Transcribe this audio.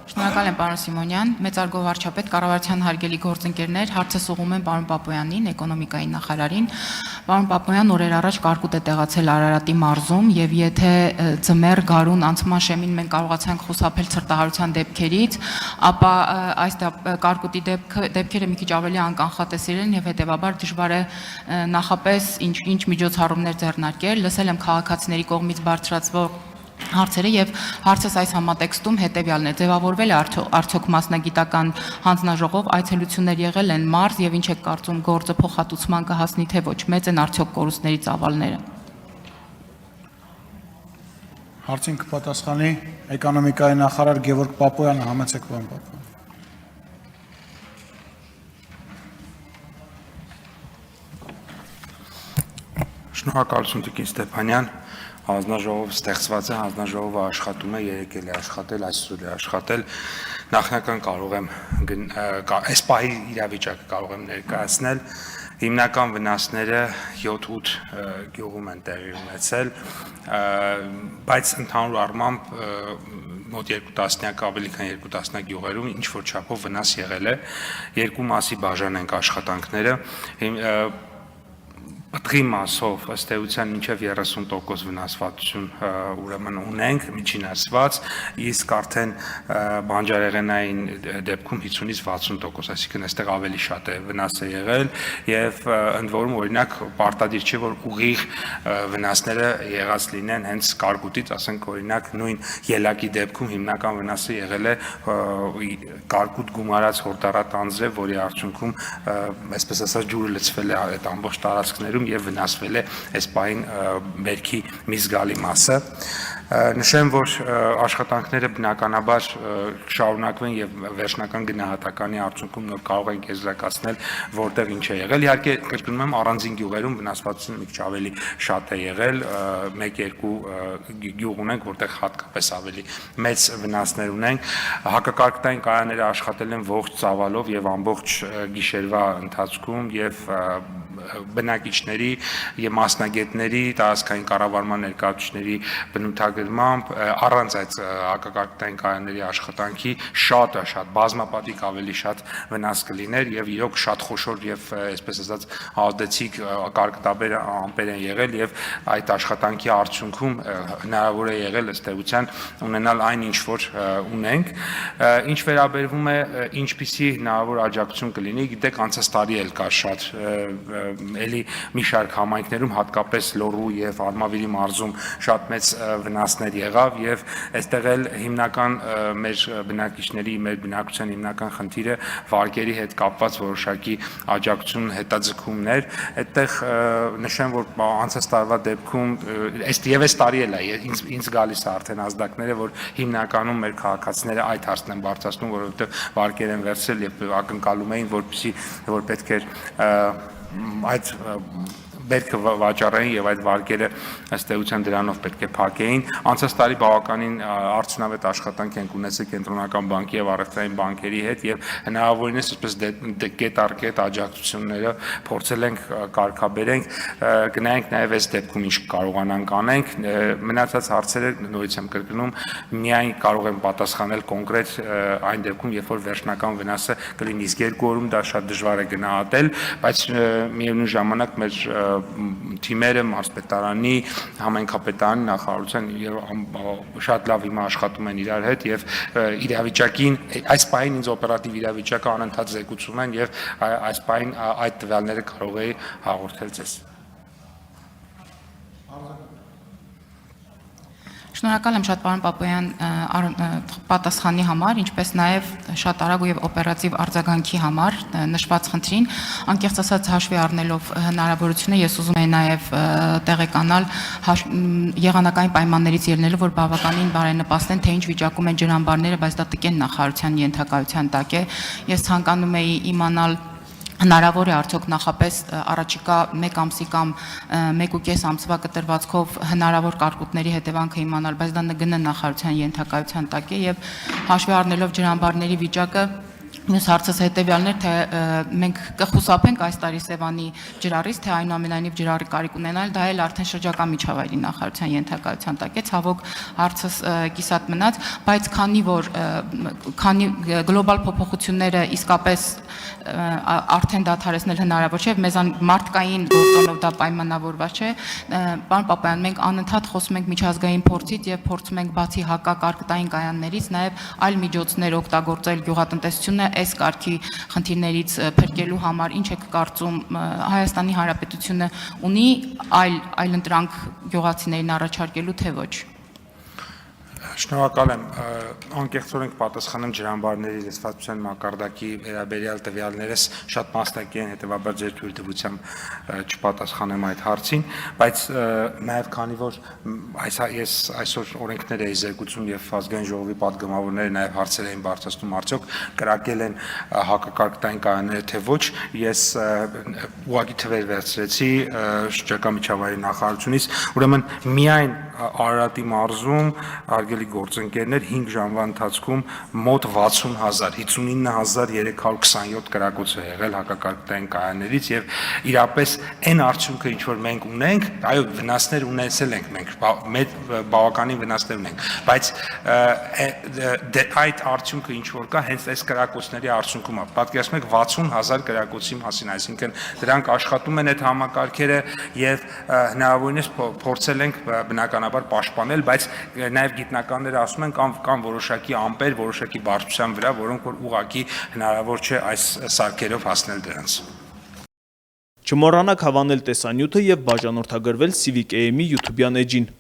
Շնորհակալ եմ պարոն Սիմոնյան, մեծարգո վարչապետ, կառավարության հարգելի գործընկերներ, հարցը ուղղում եմ պարոն Պապոյանին, էկոնոմիկայի նախարարին։ Պարոն Պապոյան, օրեր առաջ կարկուտ է տեղացել Արարատի մարզում, եւ եթե ձմեռ գարուն անցման շեմին մենք կարողացանք խուսափել ցրտահարության դեպքերից, ապա այս կարկուտի դեպքերը մի քիչ ավելի անկանխատեսելի են եւ հետեւաբար դժվար է նախապես ինչ միջոցառումներ ձեռնարկել։ Լսել եմ քաղաքացիների կողմից բարձրացվող հարցերը եւ հարցս այս համատեքստում հետեւյալն է. ձևավորվել է արդյոք մասնագիտական հանձնաժողով, այցելություններ եղել են մարզ եւ ինչ եք կարծում գործը փոխհատուցման կհասնի թե ոչ, մեծ են արդյոք կորուստների ծավալները։ Հարցին կպատասխանի էկոնոմիկայի նախարար Գևորգ Պապոյանը, համեցեք պարոն Պապոյան։ Շնորհակալություն Տիկին Ստեփանյան, հանձնաժողովը ստեղծված է, հանձնաժողովը աշխատում է, երեկել է աշխատել, այսօր է աշխատել, նախնական կարող եմ այս պահի իրավիճակը կարող եմ ներկայացնել, հիմնական վնասները 7-8 գյուղում են տեղի ունեցել, բայց ընդհանուր առմամբ մոտ 2 տասնյակ, ավելի քան 2 տասնյակ գյուղերում ինչ որ չափով վնաս եղել է, երկու մասի բաժանենք աշխատանքները, Պտղի մասով ըստ էության մինչև 30% վնասվածություն ուրեմն ունենք միջին ասված, իսկ արդեն բանջարեղենային դեպքում 50-ից 60%, այսինքն այստեղ ավելի շատ է վնասը եղել եւ ընդ որում օրինակ պարտադիր չէ որ ուղիղ վնասները եղած լինեն հենց կարկուտից, ասենք օրինակ նույն ելակի դեպքում հիմնական վնասը եղել է կարկուտ գումարած հորդառատ անձրև, որի արդյունքում այսպես ասած ջուրը լցվել է այդ ամբողջ տարածքներում եւ վնասվել է այս պահին բերքի մի զգալի մասը։ Նշեմ, որ աշխատանքները բնականաբար շարունակվեն եւ վերջնական գնահատականի արդյունքում նոր կարող ենք եզրակացնել, որտեղ ինչ է եղել։ Իհարկե, կրկնում եմ, առանձին գյուղերում վնասվածությունը մի քիչ ավելի շատ է եղել, 1-2 գյուղ ունենք, որտեղ հատկապես ավելի մեծ վնասներ ունենք։ Հակակարգտային կայանները աշխատել են ողջ ծավալով եւ ամբողջ գիշերվա ընթացքում եւ բնակիչների եւ մասնագետների, տարածքային կառավարման ներկայացուցիչների բնութագրմամբ առանց այդ հակակարգտային կայանների աշխատանքի շատ բազմապատիկ ավելի շատ վնաս կլիներ եւ իրոք շատ խոշոր եւ այսպես ասած հաղորդեցիկ կարգտաբեր ամպեր են եղել եւ այդ աշխատանքի արդյունքում հնարավոր է եղել ըստ էության ունենալ այն ինչ որ ունենք, ինչ վերաբերվում է ինչպիսի հնարավոր աջակցություն կլինի, գիտեք անցած տարի էլ կար շատ էլի մի շարք համայնքներում հատկապես Լոռու եւ Արմավիրի մարզում շատ մեծ վնասներ եղավ եւ այստեղ էլ հիմնական մեր բնակիչների, մեր բնակության հիմնական խնդիրը վարկերի հետ կապված որոշակի աջակցություն հետաձգումներ, այդտեղ նշեմ որ անցած տարվա դեպքում այս տարի էլ է ինձ գալիս է արդեն ազդակները, որ հիմնականում մեր քաղաքացիները այդ հարցն են բարձրացնում, որովհետեւ վարկեր են վերցրել եւ ակնկալում էին, որ պետք է այդ բերքը վաճառային եւ այդ վարկերը ըստ էության դրանով պետք է փակեին։ Անցած տարի բավականին արդյունավետ աշխատանք ենք ունեցել կենտրոնական բանկի եւ առևտրային բանկերի հետ եւ հնարավորինս այսպես կետ առ կետ աջակցությունները փորձել ենք կարգաբերենք, գնայինք նաեւ այս դեպքում ինչ կարողանանք անենք, մնացած հարցերը նորից եմ կրկնում, միայն կարող եմ պատասխանել կոնկրետ այն դեպքում, երբ որ վերջնական վնասը կլինի, իսկ 2 օրում դա շատ դժվար է գնահատել, բայց միևնույն ժամանակ մեր թիմերը մարզպետարանի, համայնքապետարանի, նախարարության շատ լավ հիմա աշխատում են իրար հետ եւ իրավիճակին այս պահին ինձ օպերատիվ իրավիճակը անընդհատ զեկուցում են եւ այս պահին այդ տվյալները կարող էի հաղորդել ձեզ։ Շնորհակալ եմ շատ պարոն Պապոյան պատասխանի համար, ինչպես նաև շատ արագ եւ օպերատիվ արձագանքի համար նշված խնդրին, անկեղծ ասած հաշվի առնելով հնարավորությունը ես ուզում եի նաև տեղեկանալ եղանակային պայմաններից ելնելով, որ բավականին բարենպաստ են, թե ինչ վիճակում են ջրամբարները, բայց դա տիկին նախարարության ենթակայության տակ է։ Ես ցանկանում եի իմանալ հնարավոր է արդյոք նախապես առաջիկա 1 ամսի կամ 1.5 ամսվա կտրվածքով հնարավոր կարկուտների հետևանքը իմանալ, բայց դա ՆԳՆ նախարարության ենթակայության տակ է եւ հաշվի առնելով ջրամբարների վիճակը Մյուս հարցս հետևյալն էր, թե մենք կխուսափենք այս տարի Սևանի ջրառից, թե այնուամենայնիվ ջրառի կարիք ունենալ, դա էլ արդեն շրջակա միջավայրի նախարարության ենթակայության տակ է, ցավոք հարցս կիսատ մնաց, բայց քանի գլոբալ փոփոխությունները իսկապես արդեն դադարեցնել հնարավոր չէ, մեզան մարդկային գործոնով դա պայմանավորված չէ, պարոն Պապայան, մենք անընդհատ խոսում ենք միջազգային փորձից եւ փորձում ենք բացի հակակարգտային կայաններից նաեւ այլ միջոցներ օգտագործել գյուղատնտեսությունը այս կարգի խնդիրներից փրկելու համար։ Ինչ եք կարծում, Հայաստանի Հանրապետությունը ունի այլ ընտրանք գյուղացիներին առաջարկելու, թե ոչ։ Շնորհակալ եմ, անկեղծորեն պատասխանեմ ջրամբարների լեզվացության մակարդակի վերաբերյալ տվյալներս շատ մասնակի են, հետևաբար ձեր թույլտվությամբ չպատասխանեմ այդ հարցին, բայց նաև քանի որ ես այսօր օրենքներ էի զեկուցում եւ ազգային ժողովի պատգամավորները նաև հարցեր էին բարձրացնում, արդյոք կրակել են հակակարգտային կայանները թե ոչ, ես ուղղակի թվեր վերցրեցի շրջակա միջավայրի նախարարությունից, ուրեմն միայն Արարատի մարզում արգելի գործընկերներ 5 ժամվա ընթացքում մոտ 60,000, 59,327 կրակոց է եղել հակակարգտային կայաններից եւ իրապես այն արդյունքը ինչ որ մենք ունենք, այո վնասներ ունեցել ենք մենք, մեծ բավականին վնասներ ունենք, բայց այդ արդյունքը ինչ որ կա հենց այս կրակոցների արդյունքում է։ Պատկերացնում եք 60,000 կրակոցի մասին, այսինքն դրանք աշխատում են այդ համակարգերը եւ հնարավորինս փորձել ենք բնականաբար պաշտպանել, բայց նաեւ գիտնականները ասում են կան որոշակի ամպեր, որոշակի բարձրության վրա, որոնք որ ուղղակի հնարավոր չէ այս սարքերով հասնել դրանց։ Չմոռանաք հավանել տեսանյութը եւ բաժանորդագրվել Civic AM-ի YouTube-յան էջին։